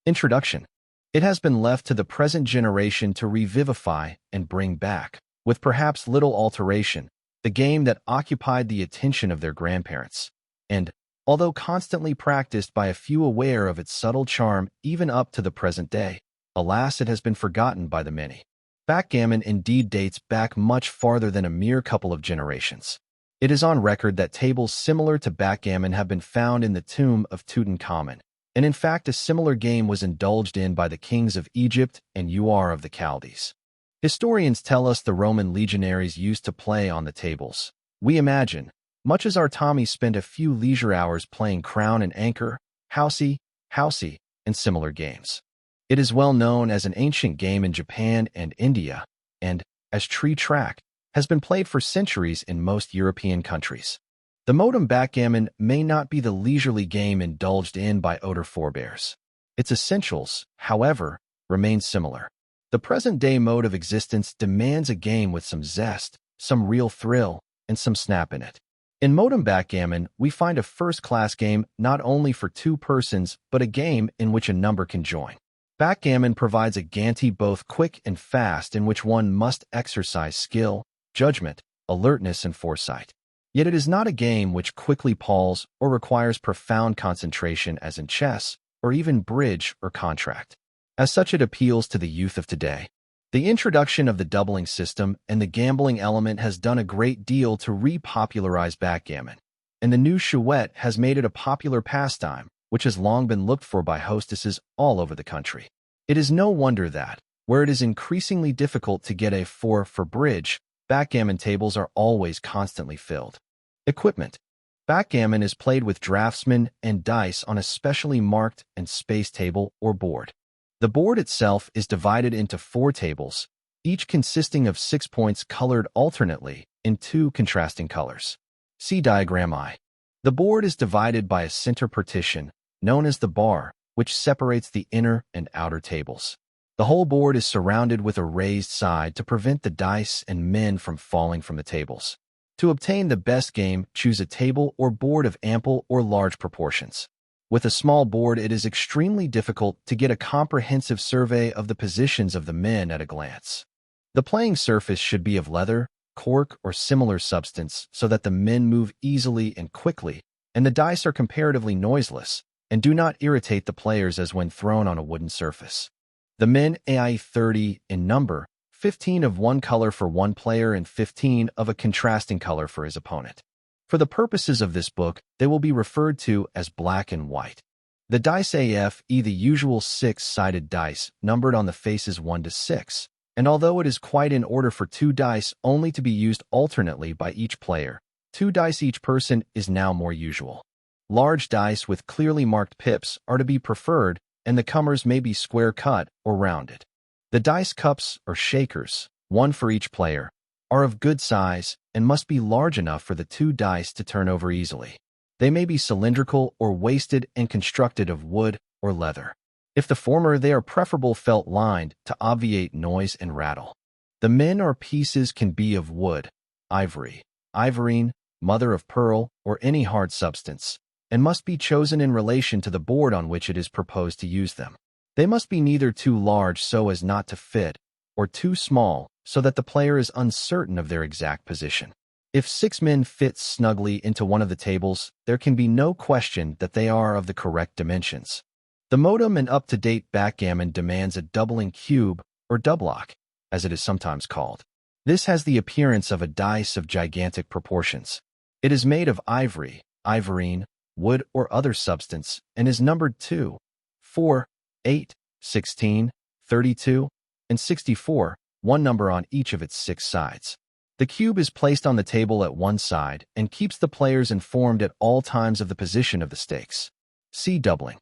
Introduction. It has been left to the present generation to revivify and bring back, with perhaps little alteration, the game that occupied the attention of their grandparents. And, although constantly practiced by a few aware of its subtle charm even up to the present day, alas, it has been forgotten by the many. Backgammon indeed dates back much farther than a mere couple of generations. It is on record that tables similar to backgammon have been found in the tomb of Tutankhamun, and in fact a similar game was indulged in by the kings of Egypt and Ur of the Chaldees. Historians tell us the Roman legionaries used to play on the tables. We imagine, much as our Tommies spent a few leisure hours playing crown and anchor, housey, and similar games. It is well known as an ancient game in Japan and India, and, as tree track, has been played for centuries in most European countries. The modern backgammon may not be the leisurely game indulged in by older forebears. Its essentials, however, remain similar. The present-day mode of existence demands a game with some zest, some real thrill, and some snap in it. In modern backgammon, we find a first-class game not only for two persons, but a game in which a number can join. Backgammon provides a Ganti both quick and fast in which one must exercise skill, judgment, alertness, and foresight. Yet it is not a game which quickly palls or requires profound concentration as in chess, or even bridge or contract. As such, it appeals to the youth of today. The introduction of the doubling system and the gambling element has done a great deal to repopularize backgammon, and the new chouette has made it a popular pastime, which has long been looked for by hostesses all over the country. It is no wonder that, where it is increasingly difficult to get a four for bridge, backgammon tables are always constantly filled. Equipment. Backgammon is played with draftsmen and dice on a specially marked and spaced table or board. The board itself is divided into 4 tables, each consisting of 6 points colored alternately in 2 contrasting colors. See diagram I. The board is divided by a center partition, known as the bar, which separates the inner and outer tables. The whole board is surrounded with a raised side to prevent the dice and men from falling from the tables. To obtain the best game, choose a table or board of ample or large proportions. With a small board, it is extremely difficult to get a comprehensive survey of the positions of the men at a glance. The playing surface should be of leather, cork, or similar substance so that the men move easily and quickly, and the dice are comparatively noiseless and do not irritate the players as when thrown on a wooden surface. The men are 30 in number, 15 of one color for one player and 15 of a contrasting color for his opponent. For the purposes of this book, they will be referred to as black and white. The dice are the usual 6-sided dice, numbered on the faces 1 to 6, and although it is quite in order for 2 dice only to be used alternately by each player, 2 dice each person is now more usual. Large dice with clearly marked pips are to be preferred, and the comers may be square-cut or rounded. The dice cups, or shakers, 1 for each player, are of good size and must be large enough for the 2 dice to turn over easily. They may be cylindrical or waisted and constructed of wood or leather. If the former, they are preferable felt-lined to obviate noise and rattle. The men or pieces can be of wood, ivory, ivorine, mother of pearl, or any hard substance, and must be chosen in relation to the board on which it is proposed to use them. They must be neither too large so as not to fit, or too small so that the player is uncertain of their exact position. If 6 men fit snugly into one of the tables, there can be no question that they are of the correct dimensions. The modern and up-to-date backgammon demands a doubling cube, or doublock, as it is sometimes called. This has the appearance of a dice of gigantic proportions. It is made of ivory, ivorine, wood, or other substance, and is numbered 2, 4, 8, 16, 32, and 64, 1 number on each of its 6 sides. The cube is placed on the table at one side and keeps the players informed at all times of the position of the stakes. See doubling.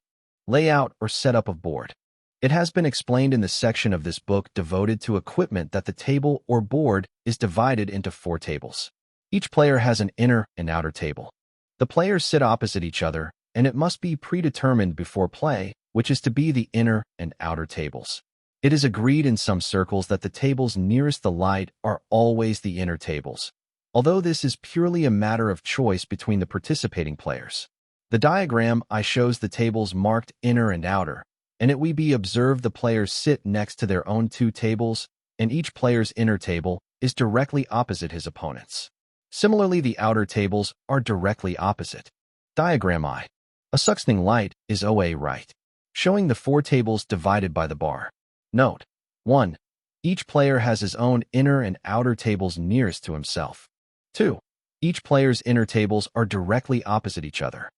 Layout or setup of board. It has been explained in the section of this book devoted to equipment that the table or board is divided into 4 tables. Each player has an inner and outer table. The players sit opposite each other, and it must be predetermined before play which is to be the inner and outer tables. It is agreed in some circles that the tables nearest the light are always the inner tables, although this is purely a matter of choice between the participating players. The diagram I shows the tables marked inner and outer, and it will be observed the players sit next to their own two tables, and each player's inner table is directly opposite his opponent's. Similarly, the outer tables are directly opposite. Diagram I. A succeeding light is OA right, showing the four tables divided by the bar. Note: 1. Each player has his own inner and outer tables nearest to himself. 2. Each player's inner tables are directly opposite each other.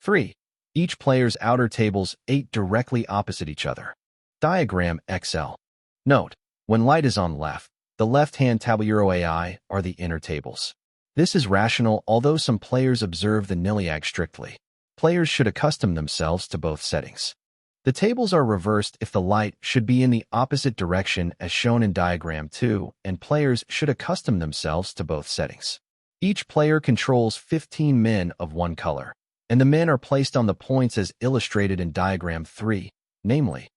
3. Each player's outer tables 8 directly opposite each other. Diagram XL. Note: when light is on left, the left-hand table AI are the inner tables. This is rational, although some players observe the niliag strictly. Players should accustom themselves to both settings. The tables are reversed if the light should be in the opposite direction as shown in Diagram 2, and players should accustom themselves to both settings. Each player controls 15 men of one color, and the men are placed on the points as illustrated in Diagram 3, namely,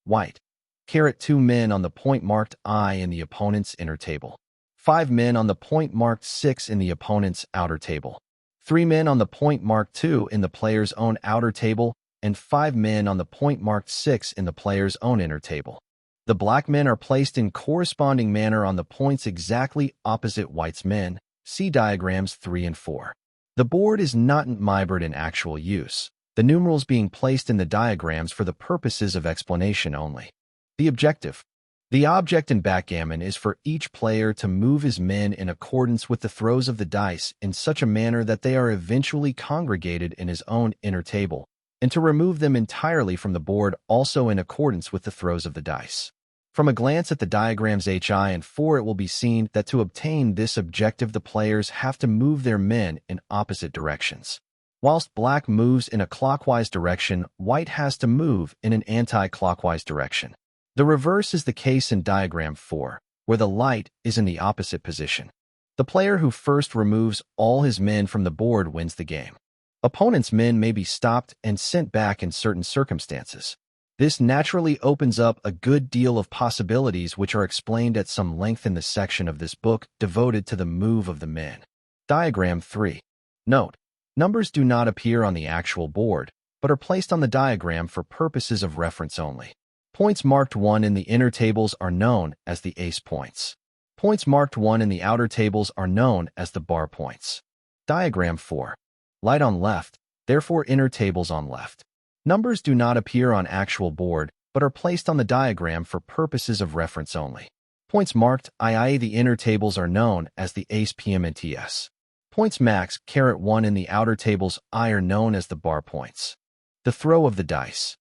white, 2 men on the point marked I in the opponent's inner table, 5 men on the point marked 6 in the opponent's outer table, 3 men on the point marked 2 in the player's own outer table, and 5 men on the point marked 6 in the player's own inner table. The black men are placed in corresponding manner on the points exactly opposite white's men. See Diagrams 3 and 4. The board is not mirrored in actual use, the numerals being placed in the diagrams for the purposes of explanation only. The objective. The object in backgammon is for each player to move his men in accordance with the throws of the dice in such a manner that they are eventually congregated in his own inner table, and to remove them entirely from the board also in accordance with the throws of the dice. From a glance at the diagrams HI and 4, it will be seen that to obtain this objective the players have to move their men in opposite directions. Whilst black moves in a clockwise direction, white has to move in an anti-clockwise direction. The reverse is the case in Diagram 4, where the light is in the opposite position. The player who first removes all his men from the board wins the game. Opponent's men may be stopped and sent back in certain circumstances. This naturally opens up a good deal of possibilities which are explained at some length in the section of this book devoted to the move of the men. Diagram 3. Note: numbers do not appear on the actual board, but are placed on the diagram for purposes of reference only. Points marked 1 in the inner tables are known as the ace points. Points marked 1 in the outer tables are known as the bar points. Diagram 4. Light on left, therefore inner tables on left. Numbers do not appear on actual board, but are placed on the diagram for purposes of reference only. Points marked II the inner tables are known as the ace PMNTS. Points max 1 in the outer tables I are known as the bar points. The throw of the dice.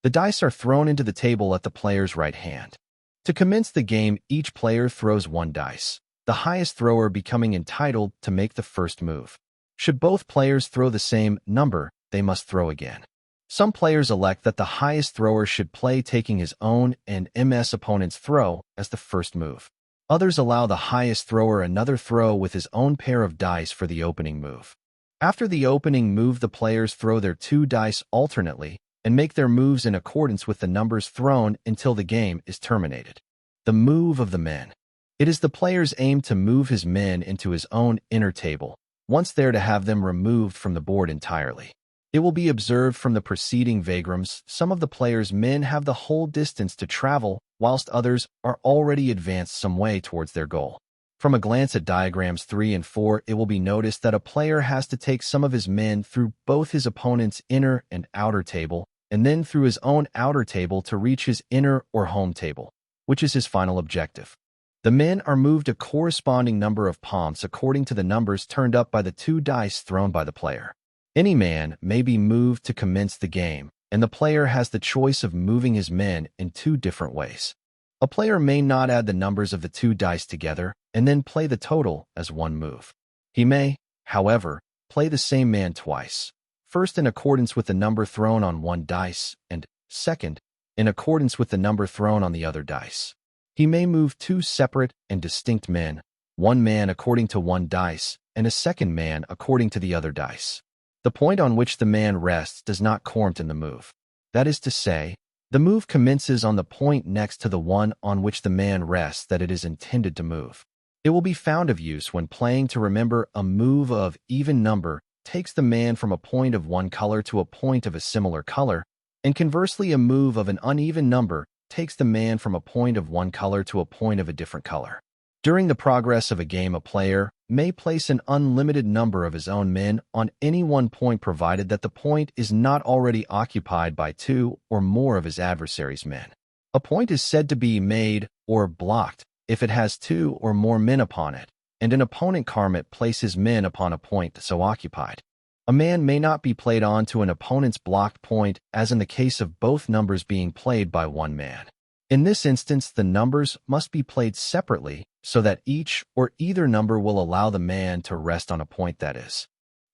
The dice are thrown into the table at the player's right hand. To commence the game, each player throws 1 dice, the highest thrower becoming entitled to make the first move. Should both players throw the same number, they must throw again. Some players elect that the highest thrower should play taking his own and MS opponent's throw as the first move. Others allow the highest thrower another throw with his own pair of dice for the opening move. After the opening move, the players throw their 2 dice alternately and make their moves in accordance with the numbers thrown until the game is terminated. The move of the men. It is the player's aim to move his men into his own inner table, once there to have them removed from the board entirely. It will be observed from the preceding vagrams, some of the players' men have the whole distance to travel, whilst others are already advanced some way towards their goal. From a glance at Diagrams 3 and 4, it will be noticed that a player has to take some of his men through both his opponent's inner and outer table, and then through his own outer table to reach his inner or home table, which is his final objective. The men are moved a corresponding number of palms according to the numbers turned up by the 2 dice thrown by the player. Any man may be moved to commence the game, and the player has the choice of moving his men in 2 different ways. A player may not add the numbers of the 2 dice together and then play the total as 1 move. He may, however, play the same man twice, first in accordance with the number thrown on 1 dice, and, second, in accordance with the number thrown on the other dice. He may move 2 separate and distinct men, 1 man according to 1 dice, and a second man according to the other dice. The point on which the man rests does not count in the move. That is to say, the move commences on the point next to the one on which the man rests that it is intended to move. It will be found of use when playing to remember a move of even number takes the man from a point of one color to a point of a similar color, And conversely, a move of an uneven number takes the man from a point of one color to a point of a different color. During the progress of a game, a player may place an unlimited number of his own men on any one point provided that the point is not already occupied by two or more of his adversary's men. A point is said to be made or blocked if it has two or more men upon it, and an opponent can't place his men upon a point so occupied. A man may not be played on to an opponent's blocked point, as in the case of both numbers being played by one man. In this instance, the numbers must be played separately so that each or either number will allow the man to rest on a point that is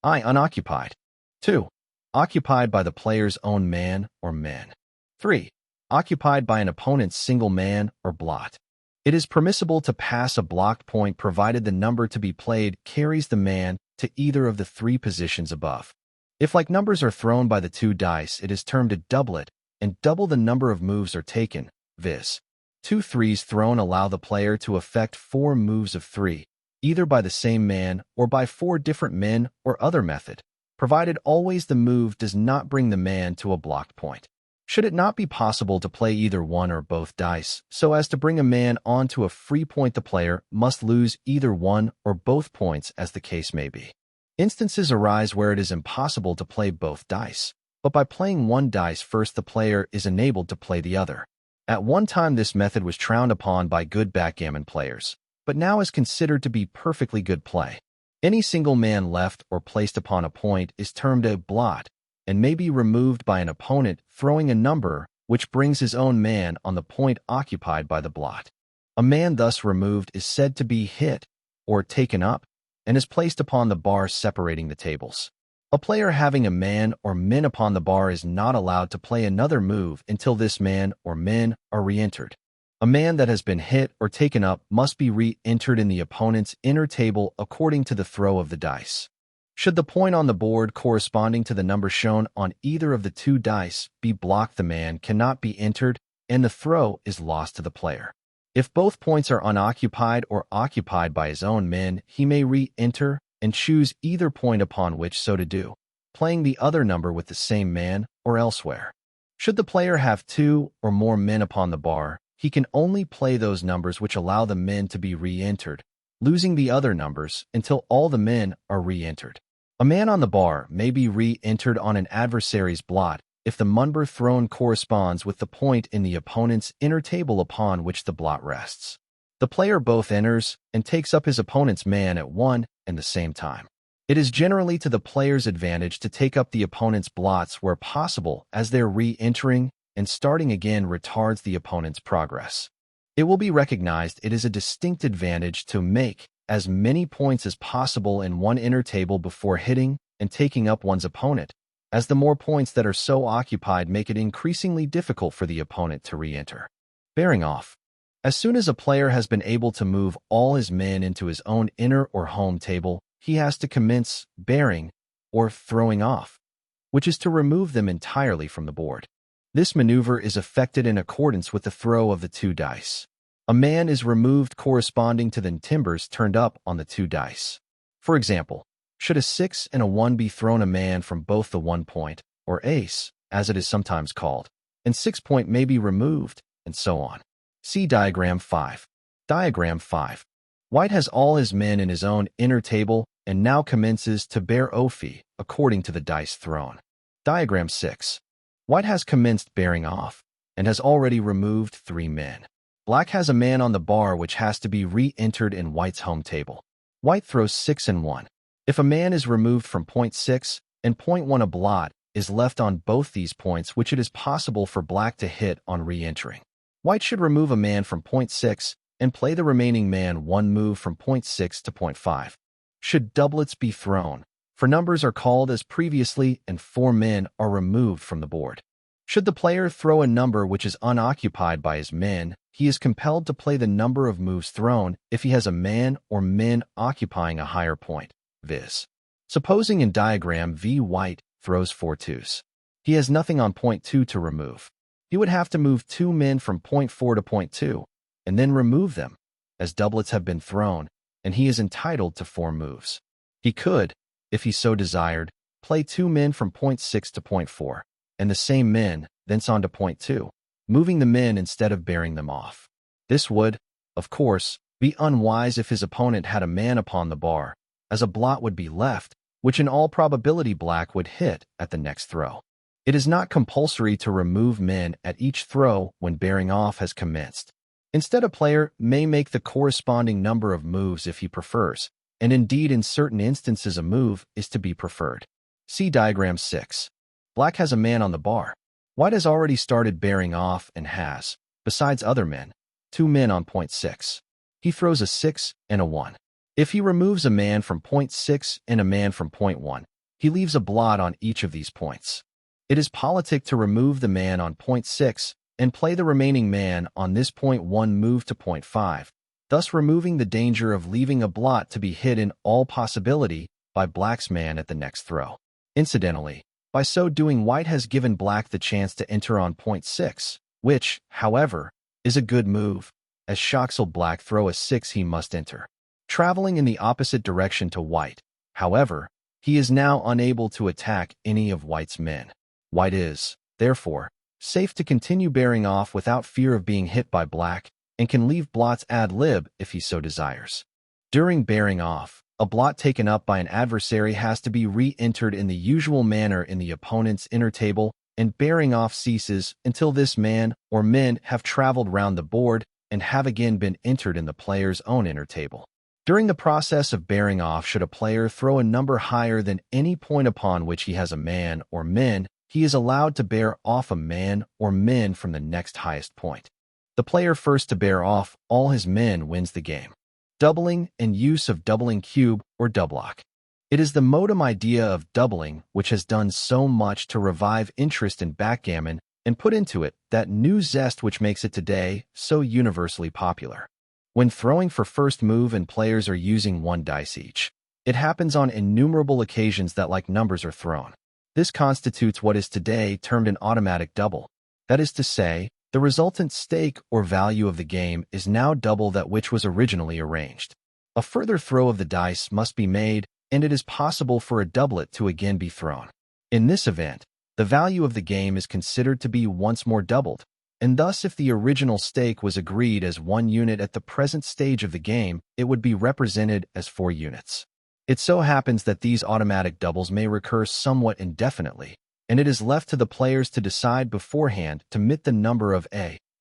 I. Unoccupied. 2. Occupied by the player's own man or men. 3. Occupied by an opponent's single man or blot. It is permissible to pass a blocked point provided the number to be played carries the man to either of the three positions above. If like numbers are thrown by the two dice, it is termed a doublet, and double the number of moves are taken, viz. 2 threes thrown allow the player to effect 4 moves of 3, either by the same man or by 4 different men or other method, provided always the move does not bring the man to a blocked point. Should it not be possible to play either one or both dice so as to bring a man onto a free point, the player must lose either one or both points, as the case may be. Instances arise where it is impossible to play both dice, but by playing one dice first, the player is enabled to play the other. At one time, this method was frowned upon by good backgammon players, but now is considered to be perfectly good play. Any single man left or placed upon a point is termed a blot and may be removed by an opponent throwing a number which brings his own man on the point occupied by the blot. A man thus removed is said to be hit or taken up and is placed upon the bar separating the tables. A player having a man or men upon the bar is not allowed to play another move until this man or men are re-entered. A man that has been hit or taken up must be re-entered in the opponent's inner table according to the throw of the dice. Should the point on the board corresponding to the number shown on either of the two dice be blocked, the man cannot be entered and the throw is lost to the player. If both points are unoccupied or occupied by his own men, he may re-enter and choose either point upon which so to do, playing the other number with the same man or elsewhere. Should the player have 2 or more men upon the bar, he can only play those numbers which allow the men to be re-entered, losing the other numbers until all the men are re-entered. A man on the bar may be re-entered on an adversary's blot if the number thrown corresponds with the point in the opponent's inner table upon which the blot rests. The player both enters and takes up his opponent's man at one and the same time. It is generally to the player's advantage to take up the opponent's blots where possible, as their re-entering and starting again retards the opponent's progress. It will be recognized it is a distinct advantage to make as many points as possible in one inner table before hitting and taking up one's opponent, as the more points that are so occupied make it increasingly difficult for the opponent to re-enter. Bearing off. As soon as a player has been able to move all his men into his own inner or home table, he has to commence bearing or throwing off, which is to remove them entirely from the board. This maneuver is effected in accordance with the throw of the two dice. A man is removed corresponding to the timbers turned up on the two dice. For example, should a 6 and a 1 be thrown, a man from both the 1 point, or ace, as it is sometimes called, and 6 point may be removed, and so on. See Diagram 5. Diagram 5. White has all his men in his own inner table and now commences to bear Ophi according to the dice thrown. Diagram 6. White has commenced bearing off and has already removed 3 men. Black has a man on the bar which has to be re-entered in White's home table. White throws 6 and 1. If a man is removed from point 6 and point 1, a blot is left on both these points which it is possible for Black to hit on re-entering. White should remove a man from point 6 and play the remaining man 1 move from point 6 to point 5. Should doublets be thrown, for numbers are called as previously and 4 men are removed from the board. Should the player throw a number which is unoccupied by his men, he is compelled to play the number of moves thrown if he has a man or men occupying a higher point, viz. Supposing in diagram V White throws 4 twos. He has nothing on point 2 to remove. He would have to move 2 men from point 4 to point 2, and then remove them, as doublets have been thrown, and he is entitled to 4 moves. He could, if he so desired, play 2 men from point 6 to point 4, and the same men thence on to point 2, moving the men instead of bearing them off. This would, of course, be unwise if his opponent had a man upon the bar, as a blot would be left, which in all probability black would hit at the next throw. It is not compulsory to remove men at each throw when bearing off has commenced. Instead, a player may make the corresponding number of moves if he prefers, and indeed in certain instances a move is to be preferred. See diagram 6. Black has a man on the bar. White has already started bearing off and has, besides other men, 2 men on point 6. He throws a 6 and a 1. If he removes a man from point 6 and a man from point 1, he leaves a blot on each of these points. It is politic to remove the man on point 6 and play the remaining man on this point 1 move to point 5, thus removing the danger of leaving a blot to be hit in all possibility by black's man at the next throw. Incidentally, by so doing, white has given black the chance to enter on point 6, which, however, is a good move, as shall black throw a 6 he must enter. Traveling in the opposite direction to white, however, he is now unable to attack any of white's men. White is, therefore, safe to continue bearing off without fear of being hit by black, and can leave blots ad lib if he so desires. During bearing off, a blot taken up by an adversary has to be re-entered in the usual manner in the opponent's inner table, and bearing off ceases until this man or men have traveled round the board and have again been entered in the player's own inner table. During the process of bearing off, should a player throw a number higher than any point upon which he has a man or men, he is allowed to bear off a man or men from the next highest point. The player first to bear off all his men wins the game. Doubling and use of doubling cube or doublock. It is the modem idea of doubling which has done so much to revive interest in backgammon and put into it that new zest which makes it today so universally popular. When throwing for first move and players are using 1 dice each, it happens on innumerable occasions that like numbers are thrown. This constitutes what is today termed an automatic double. That is to say, the resultant stake or value of the game is now double that which was originally arranged. A further throw of the dice must be made, and it is possible for a doublet to again be thrown. In this event, the value of the game is considered to be once more doubled, and thus if the original stake was agreed as 1 unit at the present stage of the game, it would be represented as 4 units. It so happens that these automatic doubles may recur somewhat indefinitely, and it is left to the players to decide beforehand to mit the number of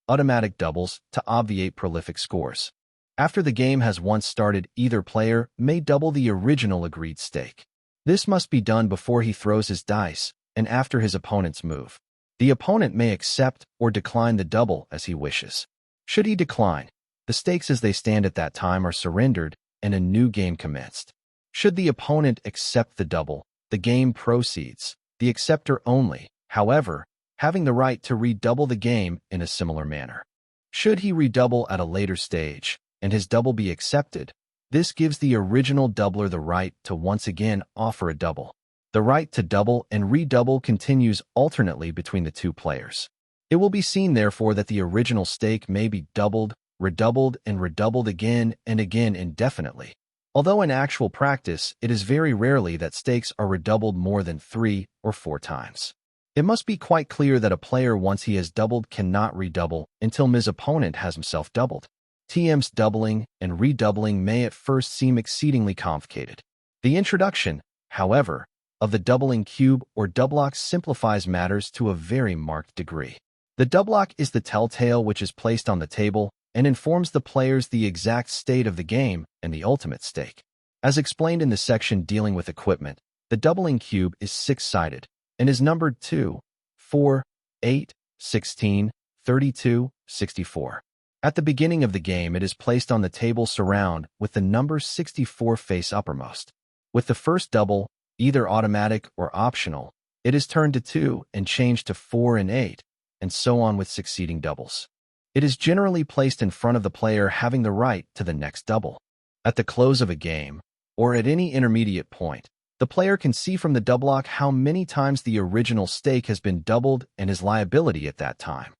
automatic doubles to obviate prolific scores. After the game has once started, either player may double the original agreed stake. This must be done before he throws his dice and after his opponent's move. The opponent may accept or decline the double as he wishes. Should he decline, the stakes as they stand at that time are surrendered and a new game commenced. Should the opponent accept the double, the game proceeds, the acceptor only, however, having the right to redouble the game in a similar manner. Should he redouble at a later stage, and his double be accepted, this gives the original doubler the right to once again offer a double. The right to double and redouble continues alternately between the 2 players. It will be seen, therefore, that the original stake may be doubled, redoubled, and redoubled again and again indefinitely. Although in actual practice, it is very rarely that stakes are redoubled more than 3 or 4 times. It must be quite clear that a player, once he has doubled, cannot redouble until his opponent has himself doubled. TM's doubling and redoubling may at first seem exceedingly complicated. The introduction, however, of the doubling cube or doublock simplifies matters to a very marked degree. The doublock is the telltale which is placed on the table and informs the players the exact state of the game and the ultimate stake. As explained in the section dealing with equipment, the doubling cube is 6-sided and is numbered 2, 4, 8, 16, 32, 64. At the beginning of the game, it is placed on the table surround with the number 64 face uppermost. With the first double, either automatic or optional, it is turned to 2 and changed to 4 and 8, and so on with succeeding doubles. It is generally placed in front of the player having the right to the next double. At the close of a game, or at any intermediate point, the player can see from the doublock how many times the original stake has been doubled and his liability at that time.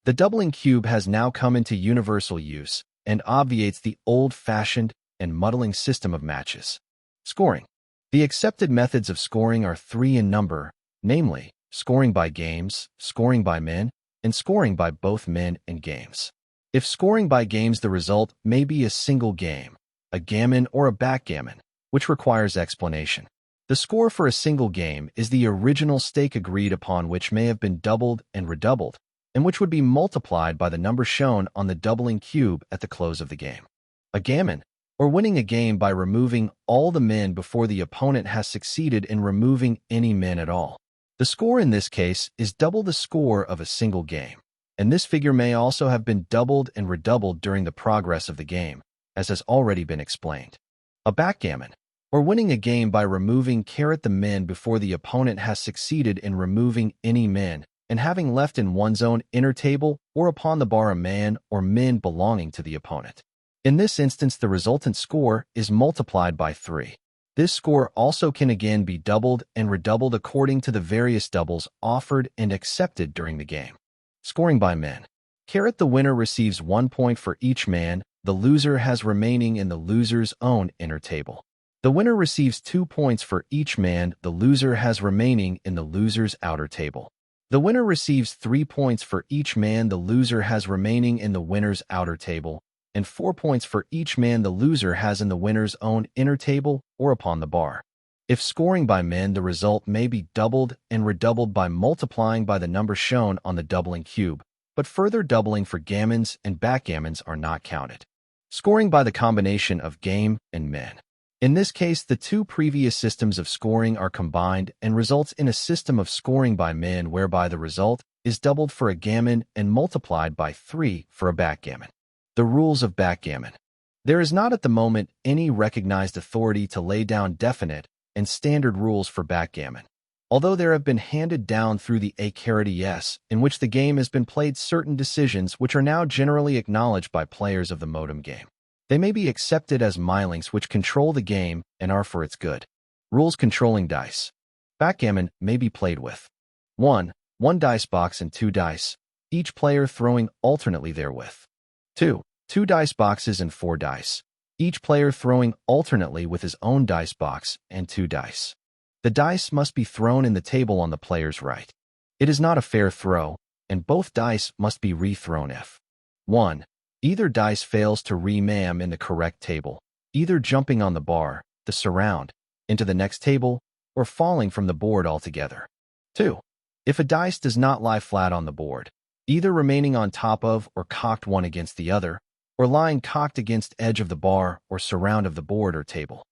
The doubling cube has now come into universal use and obviates the old-fashioned and muddling system of matches. Scoring. The accepted methods of scoring are 3 in number, namely, scoring by games, scoring by men, and scoring by both men and games. If scoring by games, the result may be a single game, a gammon or a backgammon, which requires explanation. The score for a single game is the original stake agreed upon, which may have been doubled and redoubled, and which would be multiplied by the number shown on the doubling cube at the close of the game. A gammon, or winning a game by removing all the men before the opponent has succeeded in removing any men at all. The score in this case is double the score of a single game, and this figure may also have been doubled and redoubled during the progress of the game, as has already been explained. A backgammon, or winning a game by removing the men before the opponent has succeeded in removing any men, and having left in one's own inner table or upon the bar a man or men belonging to the opponent. In this instance, the resultant score is multiplied by 3. This score also can again be doubled and redoubled according to the various doubles offered and accepted during the game. Scoring by men. The winner receives 1 point for each man the loser has remaining in the loser's own inner table. The winner receives 2 points for each man the loser has remaining in the loser's outer table. The winner receives 3 points for each man the loser has remaining in the winner's outer table, and 4 points for each man the loser has in the winner's own inner table or upon the bar. If scoring by men, the result may be doubled and redoubled by multiplying by the number shown on the doubling cube, but further doubling for gammons and backgammons are not counted. Scoring by the combination of game and men. In this case, the two previous systems of scoring are combined and results in a system of scoring by men whereby the result is doubled for a gammon and multiplied by 3 for a backgammon. The rules of backgammon. There is not at the moment any recognized authority to lay down definite and standard rules for backgammon, although there have been handed down through the ACRTS in which the game has been played certain decisions which are now generally acknowledged by players of the modem game. They may be accepted as milinks which control the game and are for its good. Rules controlling dice. Backgammon may be played with 1. One dice box and 2 dice, each player throwing alternately therewith. 2. 2 dice boxes and 4 dice, each player throwing alternately with his own dice box and 2 dice. The dice must be thrown in the table on the player's right. It is not a fair throw, and both dice must be re-thrown if 1. Either dice fails to re-mam in the correct table, either jumping on the bar, the surround, into the next table, or falling from the board altogether. 2. If a dice does not lie flat on the board, either remaining on top of or cocked one against the other, or lying cocked against edge of the bar or surround of the board or table.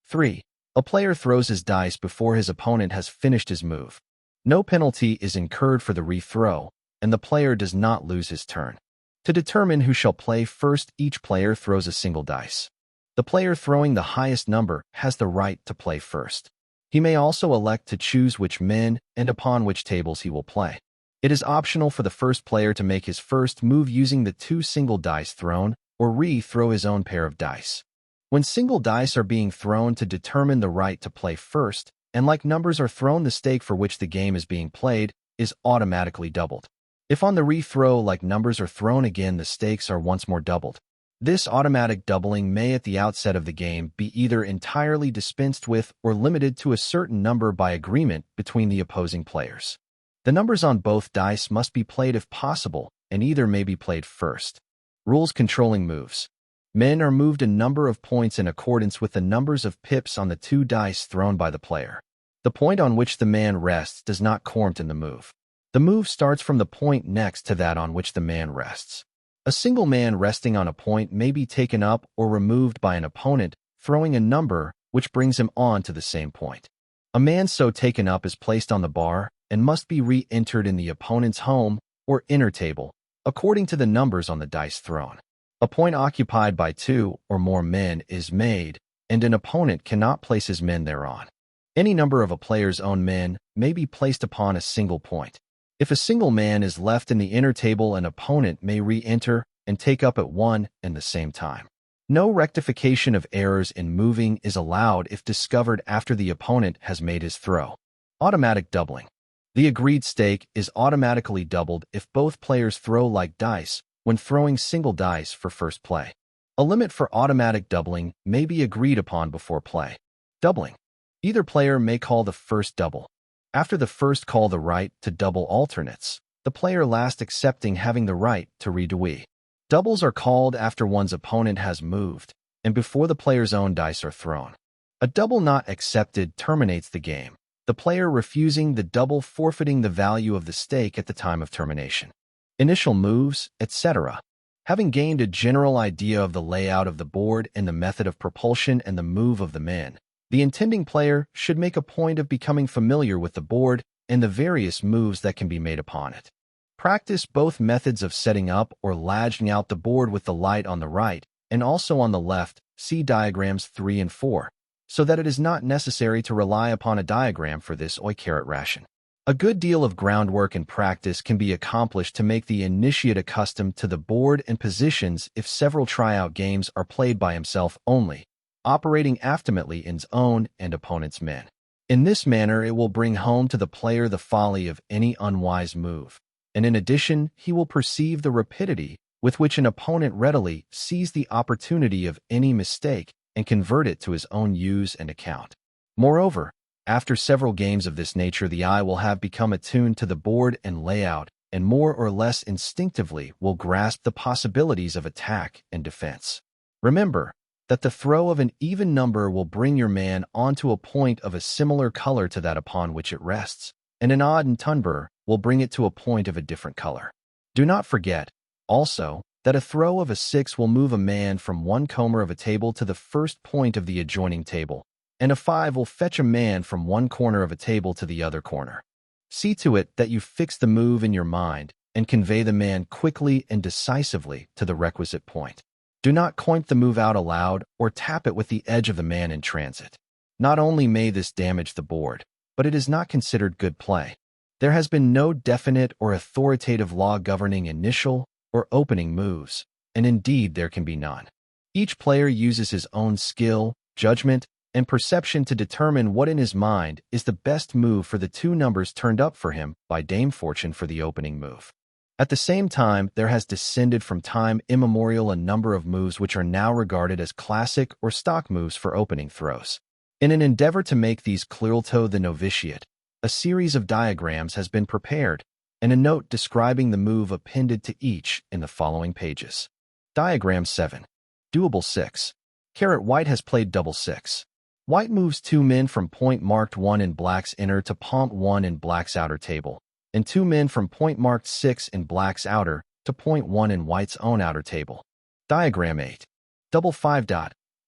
3. A player throws his dice before his opponent has finished his move. No penalty is incurred for the re-throw, and the player does not lose his turn. To determine who shall play first, each player throws a single dice. The player throwing the highest number has the right to play first. He may also elect to choose which men and upon which tables he will play. It is optional for the first player to make his first move using the 2 single dice thrown or re-throw his own pair of dice. When single dice are being thrown to determine the right to play first, and like numbers are thrown, the stake for which the game is being played is automatically doubled. If on the re-throw like numbers are thrown again, the stakes are once more doubled. This automatic doubling may at the outset of the game be either entirely dispensed with or limited to a certain number by agreement between the opposing players. The numbers on both dice must be played if possible, and either may be played first. Rules controlling moves. Men are moved a number of points in accordance with the numbers of pips on the 2 dice thrown by the player. The point on which the man rests does not count in the move. The move starts from the point next to that on which the man rests. A single man resting on a point may be taken up or removed by an opponent, throwing a number which brings him on to the same point. A man so taken up is placed on the bar and must be re-entered in the opponent's home or inner table, according to the numbers on the dice thrown. A point occupied by 2 or more men is made, and an opponent cannot place his men thereon. Any number of a player's own men may be placed upon a single point. If a single man is left in the inner table, an opponent may re-enter and take up at one and the same time. No rectification of errors in moving is allowed if discovered after the opponent has made his throw. Automatic doubling. The agreed stake is automatically doubled if both players throw like dice when throwing single dice for first play. A limit for automatic doubling may be agreed upon before play. Doubling. Either player may call the first double. After the first call the right to double alternates, the player last accepting having the right to redo. Doubles are called after one's opponent has moved, and before the player's own dice are thrown. A double not accepted terminates the game, the player refusing the double forfeiting the value of the stake at the time of termination. Initial moves, etc. Having gained a general idea of the layout of the board and the method of propulsion and the move of the men, the intending player should make a point of becoming familiar with the board and the various moves that can be made upon it. Practice both methods of setting up or laying out the board with the light on the right and also on the left, see diagrams 3 and 4, so that it is not necessary to rely upon a diagram for this ration. A good deal of groundwork and practice can be accomplished to make the initiate accustomed to the board and positions if several tryout games are played by himself only, operating optimally in his own and opponent's men. In this manner, it will bring home to the player the folly of any unwise move, and in addition, he will perceive the rapidity with which an opponent readily sees the opportunity of any mistake and convert it to his own use and account. Moreover, after several games of this nature, the eye will have become attuned to the board and layout and more or less instinctively will grasp the possibilities of attack and defense. Remember that the throw of an even number will bring your man onto a point of a similar color to that upon which it rests, and an odd number will bring it to a point of a different color. Do not forget, also, that a throw of a 6 will move a man from one corner of a table to the first point of the adjoining table, and a 5 will fetch a man from one corner of a table to the other corner. See to it that you fix the move in your mind and convey the man quickly and decisively to the requisite point. Do not point the move out aloud or tap it with the edge of the man in transit. Not only may this damage the board, but it is not considered good play. There has been no definite or authoritative law governing initial or opening moves, and indeed there can be none. Each player uses his own skill, judgment, and perception to determine what in his mind is the best move for the two numbers turned up for him by Dame Fortune for the opening move. At the same time, there has descended from time immemorial a number of moves which are now regarded as classic or stock moves for opening throws. In an endeavor to make these clear to the novitiate, a series of diagrams has been prepared, and a note describing the move appended to each in the following pages. Diagram 7. Doable 6. White has played double 6. White moves 2 men from point marked 1 in black's inner to point 1 in black's outer table, and 2 men from point marked 6 in black's outer to point 1 in white's own outer table. Diagram 8. Double 5.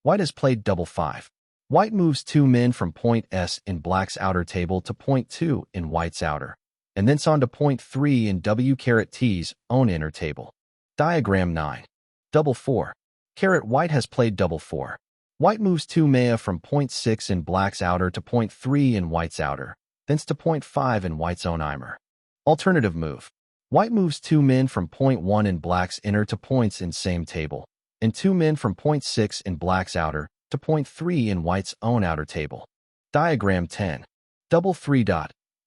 White has played double 5. White moves 2 men from point S in black's outer table to point 2 in white's outer, and thence on to point 3 in T's own inner table. Diagram 9. Double 4. White has played double 4. White moves 2 men from point 6 in black's outer to point 3 in white's outer, thence to point 5 in white's own imer. Alternative move. White moves 2 men from point 1 in black's inner to points in same table, and 2 men from point 6 in black's outer to point 3 in white's own outer table. Diagram 10. Double 3.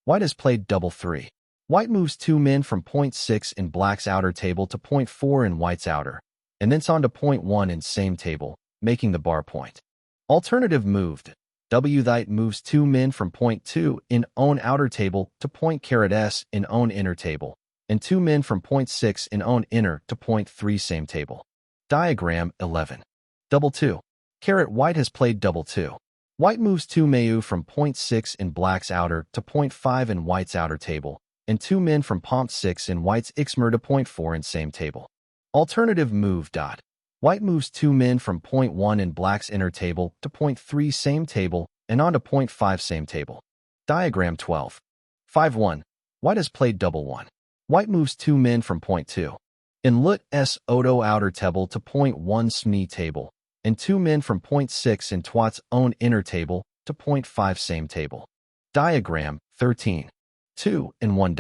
White has played double 3. White moves 2 men from point 6 in black's outer table to point 4 in white's outer, and thence on to point 1 in same table, making the bar point. Alternative moved. White moves 2 men from point 2 in own outer table to point S in own inner table, and 2 men from point 6 in own inner to point 3 same table. Diagram 11. Double 2. White has played double 2. White moves 2 men from point 6 in black's outer to point 5 in white's outer table, and 2 men from point 6 in white's ixmer to point 4 in same table. Alternative move. White moves 2 men from point 1 in black's inner table to point 3 same table and on to point 5 same table. Diagram 12. 5-1. White has played double 1. White moves 2 men from point 2 in lut s odo outer table to point 1 sme table, and 2 men from point 6 in twat's own inner table to point 5 same table. Diagram 13. 2 and 1.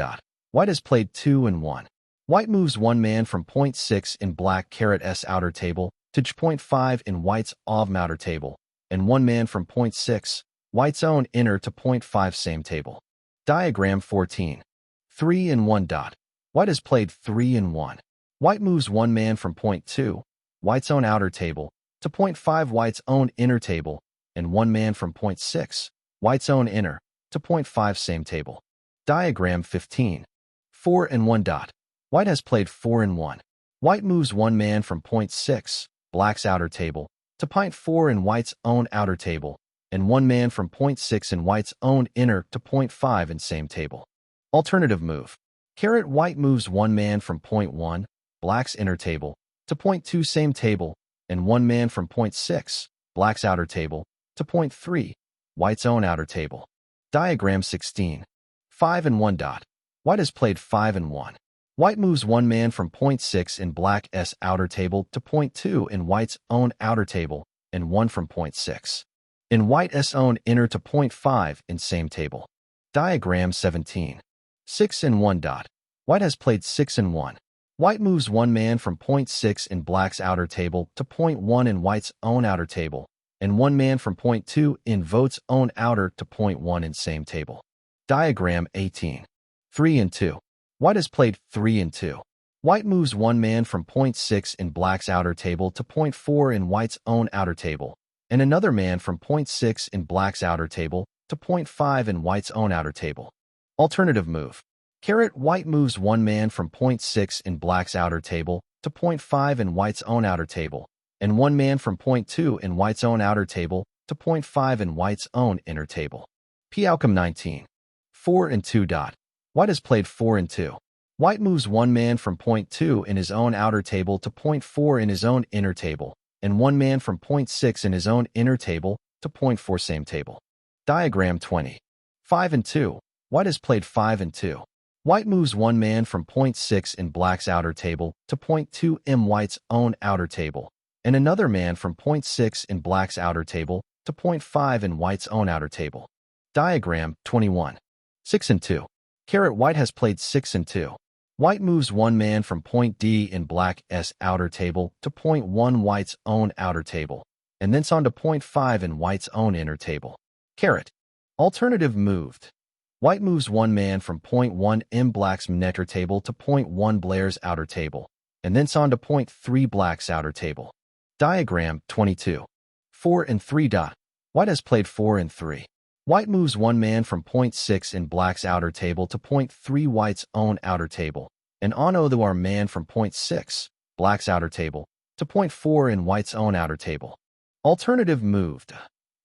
White has played 2 and 1. White moves 1 man from point 6 in black S outer table to point 5 in white's outer table, and 1 man from point 6, white's own inner to point 5 same table. Diagram 14. 3 and 1. White has played 3 and 1. White moves 1 man from point 2, white's own outer table, to point 5 white's own inner table, and 1 man from point 6, white's own inner, to point 5 same table. Diagram 15. 4 and 1 dot. White has played 4 and 1. White moves one man from point 6, black's outer table, to point 4 in white's own outer table, and one man from point 6 in white's own inner to point 5 in same table. Alternative move. White moves one man from point 1, black's inner table, to point 2 same table, and one man from point 6, black's outer table, to point 3, white's own outer table. Diagram 16. 5 and 1 dot. White has played 5 and 1. White moves one man from point 6 in black's outer table to point 2 in white's own outer table, and one from point 6 in white's own inner to point 5 in same table. Diagram 17. 6 and 1 dot. White has played 6 and 1. White moves one man from point 6 in black's outer table to point 1 in white's own outer table, and one man from point 2 in vote's own outer to point 1 in same table. Diagram 18. 3 and 2. White has played 3 and 2. White moves one man from point 6 in black's outer table to point 4 in white's own outer table, and another man from point 6 in black's outer table to point 5 in white's own outer table. Alternative move. White moves one man from point 6 in black's outer table to point 5 in white's own outer table, and one man from point 2 in white's own outer table to point 5 in white's own inner table. Outcome 19. 4 and 2 dot. White has played 4 and 2. White moves one man from point 2 in his own outer table to point 4 in his own inner table, and one man from point 6 in his own inner table to point 4 same table. Diagram 20. 5 and 2. White has played 5 and 2. White moves one man from point 6 in black's outer table to point 2 in white's own outer table, and another man from point 6 in black's outer table to point 5 in white's own outer table. Diagram 21. 6 and 2. White has played 6 and 2. White moves one man from point D in black's outer table to point 1 white's own outer table, and thence on to point 5 in white's own inner table. Alternative moved. White moves one man from point 1 in black's inner table to point 1 Blair's outer table, and thence on to point 3 black's outer table. Diagram 22. 4 and 3 dot. White has played 4 and 3. White moves one man from point 6 in black's outer table to point 3 white's own outer table, and on to our man from point 6, black's outer table, to point 4 in white's own outer table. Alternative moved.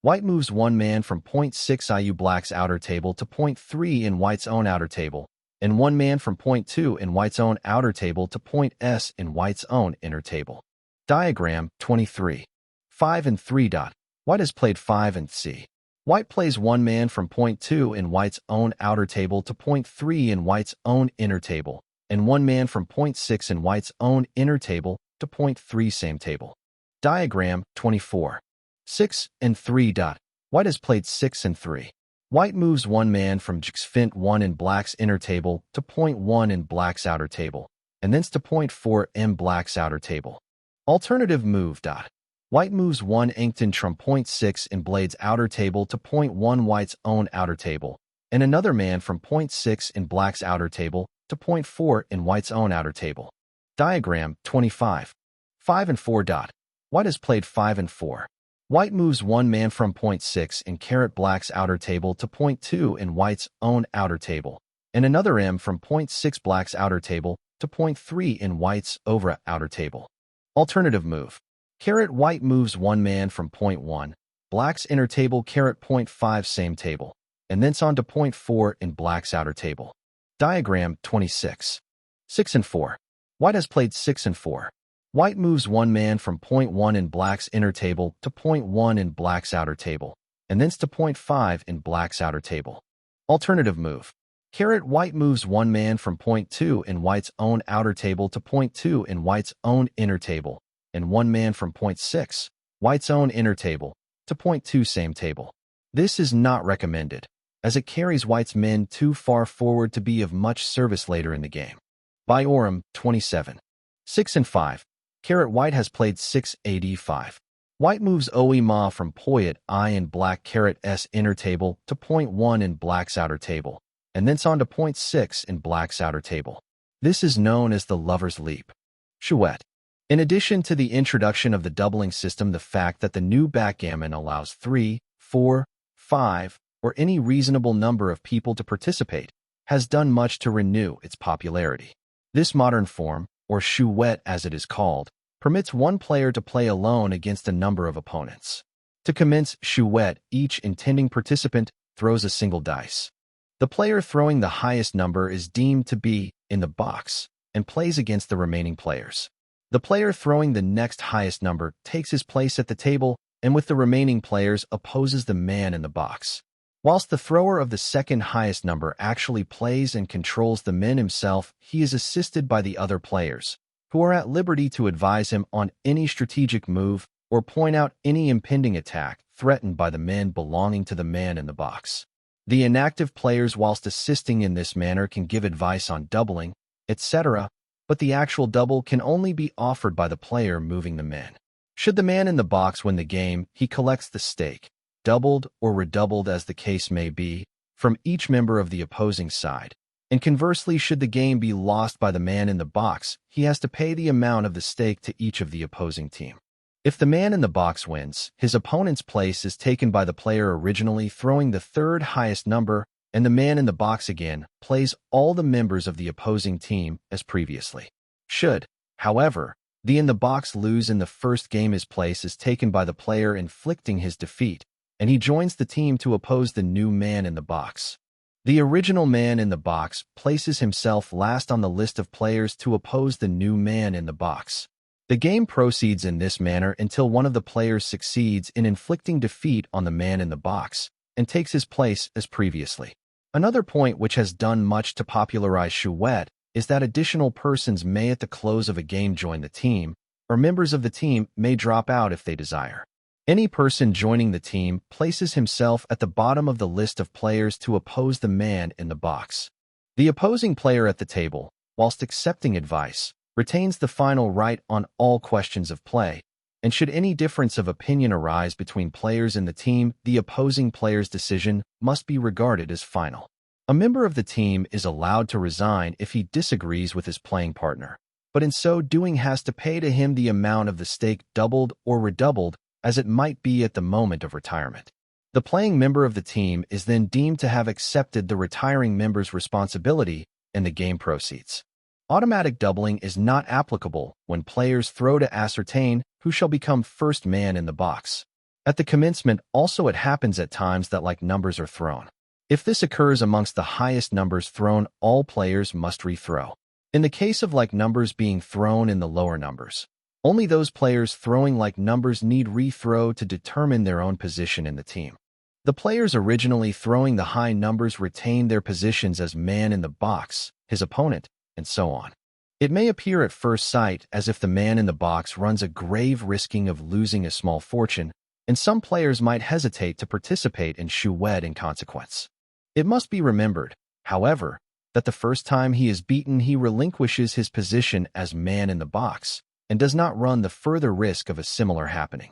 White moves one man from point 6 IU black's outer table to point 3 in white's own outer table, and one man from point 2 in white's own outer table to point S in white's own inner table. Diagram 23. 5 and 3 dot. White has played 5 and C. White plays one man from point 2 in white's own outer table to point 3 in white's own inner table, and one man from point 6 in white's own inner table to point 3 same table. Diagram 24. 6 and 3 dot. White has played 6 and 3. White moves one man from fint 1 in black's inner table to point 1 in black's outer table, and thence to point 4 in black's outer table. Alternative move dot. White moves one Inkton from point 6 in blade's outer table to point 1 white's own outer table, and another man from point 6 in black's outer table to point 4 in white's own outer table. Diagram 25. 5 and 4 dot. White has played 5 and 4. White moves one man from point 6 in black's outer table to point 2 in white's own outer table, and another M from point 6 black's outer table to point 3 in white's over outer table. Alternative move. White moves one man from point 1, black's inner table point 5 same table, and thence on to point 4 in black's outer table. Diagram 26. 6 and 4. White has played 6 and 4. White moves one man from point 1 in black's inner table to point 1 in black's outer table, and thence to point 5 in black's outer table. Alternative move. White moves one man from point 2 in white's own outer table to point 2 in white's own inner table, and one man from point 6, white's own inner table, to point 2 same table. This is not recommended, as it carries white's men too far forward to be of much service later in the game. By Oram, 27. 6 and 5. White has played 6 AD5. White moves Oe Ma from point I in black S inner table to point 1 in black's outer table, and thence on to point 6 in black's outer table. This is known as the lover's leap. Chouette. In addition to the introduction of the doubling system, the fact that the new backgammon allows 3, 4, 5, or any reasonable number of people to participate, has done much to renew its popularity. This modern form, or chouette as it is called, permits one player to play alone against a number of opponents. To commence chouette, each intending participant throws a single dice. The player throwing the highest number is deemed to be in the box and plays against the remaining players. The player throwing the next highest number takes his place at the table and with the remaining players opposes the man in the box. Whilst the thrower of the second highest number actually plays and controls the men himself, he is assisted by the other players, who are at liberty to advise him on any strategic move or point out any impending attack threatened by the men belonging to the man in the box. The inactive players, whilst assisting in this manner, can give advice on doubling, etc., but the actual double can only be offered by the player moving the men. Should the man in the box win the game, he collects the stake, doubled or redoubled as the case may be, from each member of the opposing side. And conversely, should the game be lost by the man in the box, he has to pay the amount of the stake to each of the opposing team. If the man in the box wins, his opponent's place is taken by the player originally throwing the third highest number, and the man in the box again plays all the members of the opposing team as previously. Should, however, the in the box lose in the first game, his place is taken by the player inflicting his defeat, and he joins the team to oppose the new man in the box. The original man in the box places himself last on the list of players to oppose the new man in the box. The game proceeds in this manner until one of the players succeeds in inflicting defeat on the man in the box and takes his place as previously. Another point which has done much to popularize chouette is that additional persons may at the close of a game join the team, or members of the team may drop out if they desire. Any person joining the team places himself at the bottom of the list of players to oppose the man in the box. The opposing player at the table, whilst accepting advice, retains the final right on all questions of play, and should any difference of opinion arise between players in the team, the opposing player's decision must be regarded as final. A member of the team is allowed to resign if he disagrees with his playing partner, but in so doing has to pay to him the amount of the stake doubled or redoubled as it might be at the moment of retirement. The playing member of the team is then deemed to have accepted the retiring member's responsibility, and the game proceeds. Automatic doubling is not applicable when players throw to ascertain who shall become first man in the box. At the commencement also it happens at times that like numbers are thrown. If this occurs amongst the highest numbers thrown, all players must rethrow. In the case of like numbers being thrown in the lower numbers, only those players throwing like numbers need rethrow to determine their own position in the team. The players originally throwing the high numbers retain their positions as man in the box, his opponent, and so on. It may appear at first sight as if the man in the box runs a grave risking of losing a small fortune, and some players might hesitate to participate in chouette in consequence. It must be remembered, however, that the first time he is beaten he relinquishes his position as man in the box, and does not run the further risk of a similar happening.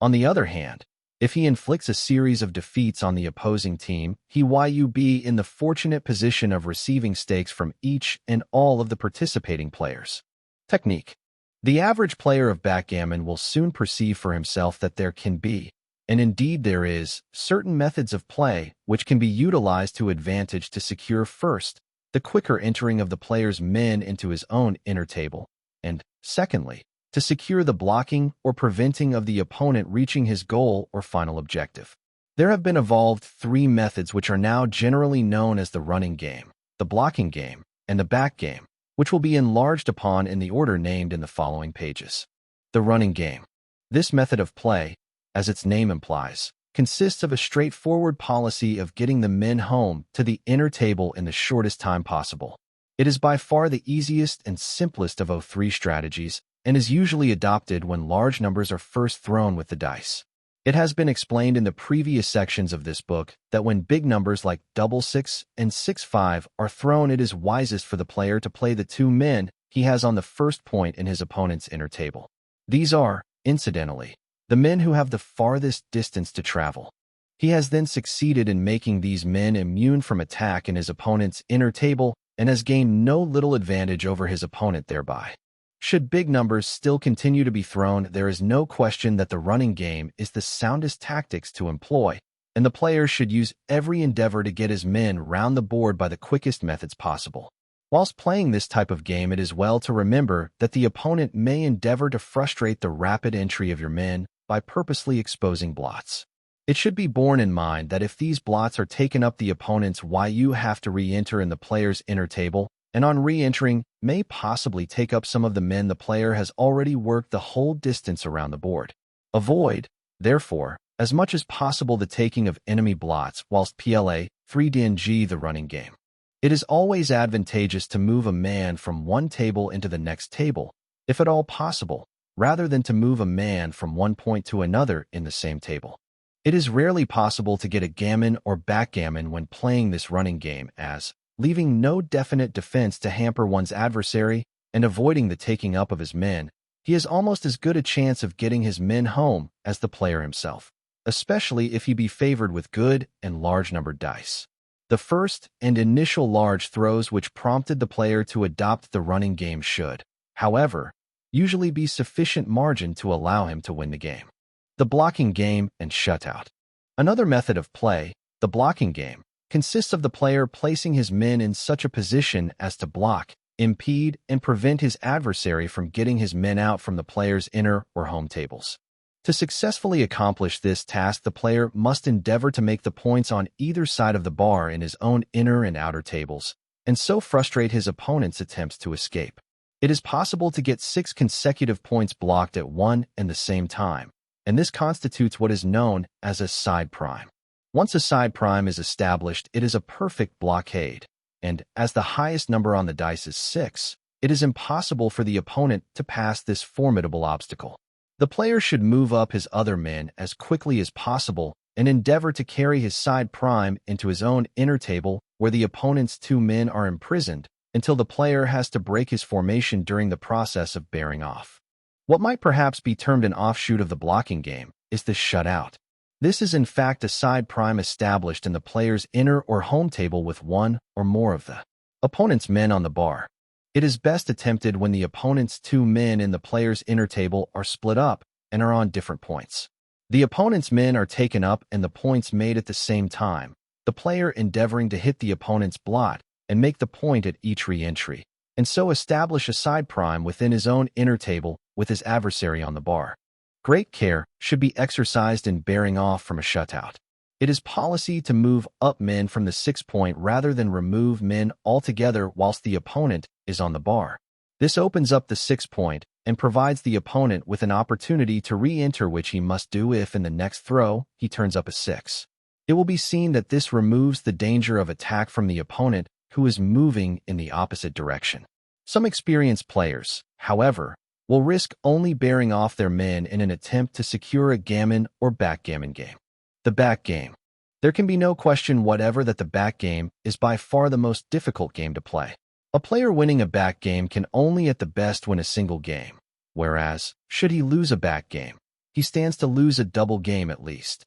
On the other hand, if he inflicts a series of defeats on the opposing team, he will be in the fortunate position of receiving stakes from each and all of the participating players. Technique. The average player of backgammon will soon perceive for himself that there can be, and indeed there is, certain methods of play which can be utilized to advantage to secure first, the quicker entering of the player's men into his own inner table, and, secondly, to secure the blocking or preventing of the opponent reaching his goal or final objective. There have been evolved three methods which are now generally known as the running game, the blocking game, and the backgammon, which will be enlarged upon in the order named in the following pages. The running game. This method of play, as its name implies, consists of a straightforward policy of getting the men home to the inner table in the shortest time possible. It is by far the easiest and simplest of three strategies, and is usually adopted when large numbers are first thrown with the dice. It has been explained in the previous sections of this book that when big numbers like 6 and 6-5 are thrown, it is wisest for the player to play the two men he has on the first point in his opponent's inner table. These are, incidentally, the men who have the farthest distance to travel. He has then succeeded in making these men immune from attack in his opponent's inner table and has gained no little advantage over his opponent thereby. Should big numbers still continue to be thrown, there is no question that the running game is the soundest tactics to employ, and the player should use every endeavor to get his men round the board by the quickest methods possible. Whilst playing this type of game, it is well to remember that the opponent may endeavor to frustrate the rapid entry of your men by purposely exposing blots. It should be borne in mind that if these blots are taken up the opponent's while you have to re-enter in the player's inner table, and on re-entering may possibly take up some of the men the player has already worked the whole distance around the board. Avoid, therefore, as much as possible the taking of enemy blots whilst playing 3DNG the running game. It is always advantageous to move a man from one table into the next table, if at all possible, rather than to move a man from one point to another in the same table. It is rarely possible to get a gammon or backgammon when playing this running game, as, leaving no definite defense to hamper one's adversary and avoiding the taking up of his men, he has almost as good a chance of getting his men home as the player himself, especially if he be favored with good and large-numbered dice. The first and initial large throws which prompted the player to adopt the running game should, however, usually be sufficient margin to allow him to win the game. The blocking game and shutout. Another method of play, the blocking game, consists of the player placing his men in such a position as to block, impede, and prevent his adversary from getting his men out from the player's inner or home tables. To successfully accomplish this task, the player must endeavor to make the points on either side of the bar in his own inner and outer tables, and so frustrate his opponent's attempts to escape. It is possible to get 6 consecutive points blocked at one and the same time, and this constitutes what is known as a side prime. Once a side prime is established, it is a perfect blockade, and as the highest number on the dice is 6, it is impossible for the opponent to pass this formidable obstacle. The player should move up his other men as quickly as possible and endeavor to carry his side prime into his own inner table where the opponent's 2 men are imprisoned until the player has to break his formation during the process of bearing off. What might perhaps be termed an offshoot of the blocking game is the shutout. This is in fact a side prime established in the player's inner or home table with one or more of the opponent's men on the bar. It is best attempted when the opponent's 2 men in the player's inner table are split up and are on different points. The opponent's men are taken up and the points made at the same time, the player endeavoring to hit the opponent's blot and make the point at each re-entry, and so establish a side prime within his own inner table with his adversary on the bar. Great care should be exercised in bearing off from a shutout. It is policy to move up men from the 6-point rather than remove men altogether whilst the opponent is on the bar. This opens up the 6-point and provides the opponent with an opportunity to re-enter, which he must do if in the next throw he turns up a 6. It will be seen that this removes the danger of attack from the opponent who is moving in the opposite direction. Some experienced players, however, will risk only bearing off their men in an attempt to secure a gammon or backgammon game. The back game. There can be no question whatever that the back game is by far the most difficult game to play. A player winning a back game can only at the best win a single game, whereas, should he lose a back game, he stands to lose a double game at least.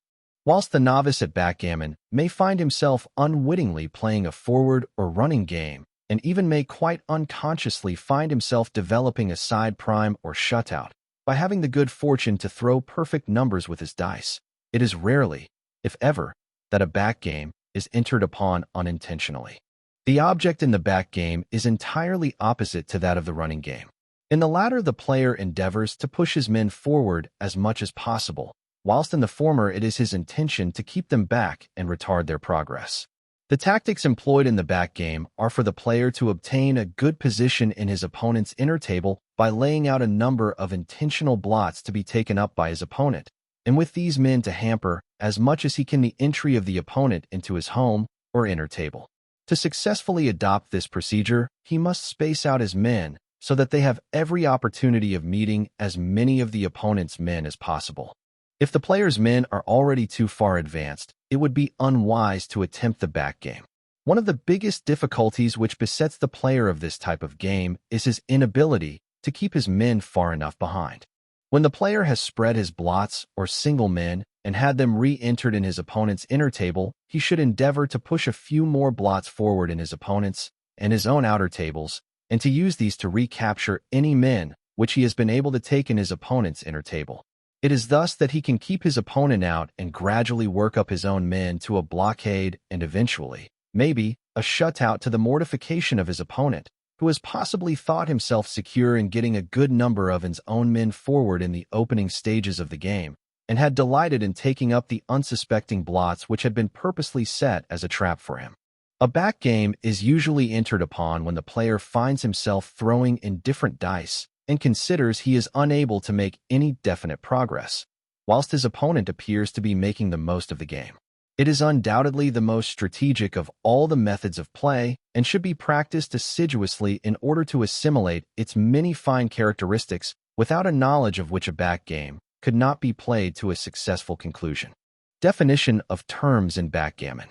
Whilst the novice at backgammon may find himself unwittingly playing a forward or running game, and even may quite unconsciously find himself developing a side prime or shutout by having the good fortune to throw perfect numbers with his dice, it is rarely, if ever, that a back game is entered upon unintentionally. The object in the back game is entirely opposite to that of the running game. In the latter, the player endeavors to push his men forward as much as possible, whilst in the former it is his intention to keep them back and retard their progress. The tactics employed in the back game are for the player to obtain a good position in his opponent's inner table by laying out a number of intentional blots to be taken up by his opponent, and with these men to hamper as much as he can the entry of the opponent into his home or inner table. To successfully adopt this procedure, he must space out his men so that they have every opportunity of meeting as many of the opponent's men as possible. If the player's men are already too far advanced, it would be unwise to attempt the back game. One of the biggest difficulties which besets the player of this type of game is his inability to keep his men far enough behind. When the player has spread his blots or single men and had them re-entered in his opponent's inner table, he should endeavor to push a few more blots forward in his opponent's and his own outer tables, and to use these to recapture any men which he has been able to take in his opponent's inner table. It is thus that he can keep his opponent out and gradually work up his own men to a blockade and eventually, maybe, a shutout to the mortification of his opponent, who has possibly thought himself secure in getting a good number of his own men forward in the opening stages of the game, and had delighted in taking up the unsuspecting blots which had been purposely set as a trap for him. A backgame is usually entered upon when the player finds himself throwing indifferent dice and considers he is unable to make any definite progress, whilst his opponent appears to be making the most of the game. It is undoubtedly the most strategic of all the methods of play and should be practiced assiduously in order to assimilate its many fine characteristics, without a knowledge of which a backgame could not be played to a successful conclusion. Definition of terms in backgammon.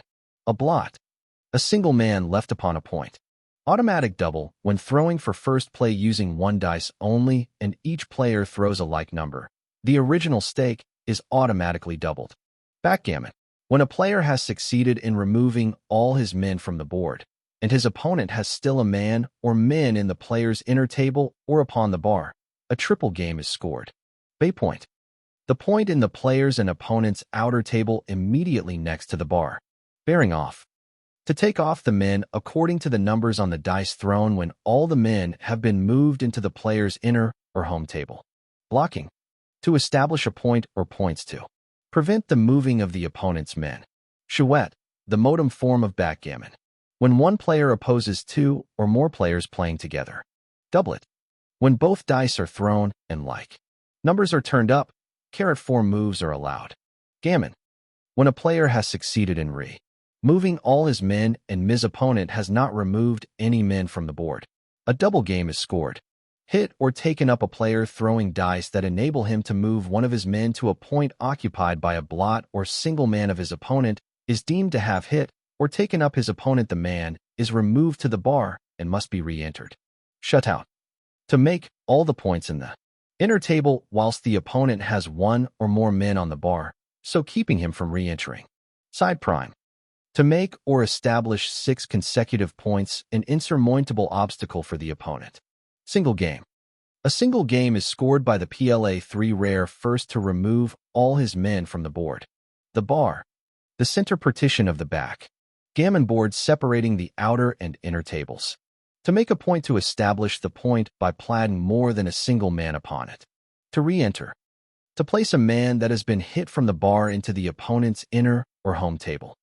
A blot. A single man left upon a point. Automatic double, when throwing for first play using one dice only and each player throws a like number. The original stake is automatically doubled. Backgammon. When a player has succeeded in removing all his men from the board, and his opponent has still a man or men in the player's inner table or upon the bar, a triple game is scored. Bay point. The point in the player's and opponent's outer table immediately next to the bar. Bearing off. To take off the men according to the numbers on the dice thrown when all the men have been moved into the player's inner or home table. Blocking. To establish a point or points to prevent the moving of the opponent's men. Chouette, the modem form of backgammon. When one player opposes two or more players playing together. Doublet. When both dice are thrown and like numbers are turned up, *4 moves are allowed. Gammon. When a player has succeeded in moving all his men and his opponent has not removed any men from the board, a double game is scored. Hit or taken up a player throwing dice that enable him to move one of his men to a point occupied by a blot or single man of his opponent is deemed to have hit, or taken up his opponent. The man is removed to the bar and must be re-entered. Shutout. To make all the points in the inner table whilst the opponent has one or more men on the bar, so keeping him from re-entering. Side prime. To make or establish 6 consecutive points, an insurmountable obstacle for the opponent. Single game. A single game is scored by the PLA3 rare first to remove all his men from the board. The bar. The center partition of the backgammon board separating the outer and inner tables. To make a point to establish the point by planting more than a single man upon it. To re-enter. To place a man that has been hit from the bar into the opponent's inner or home table.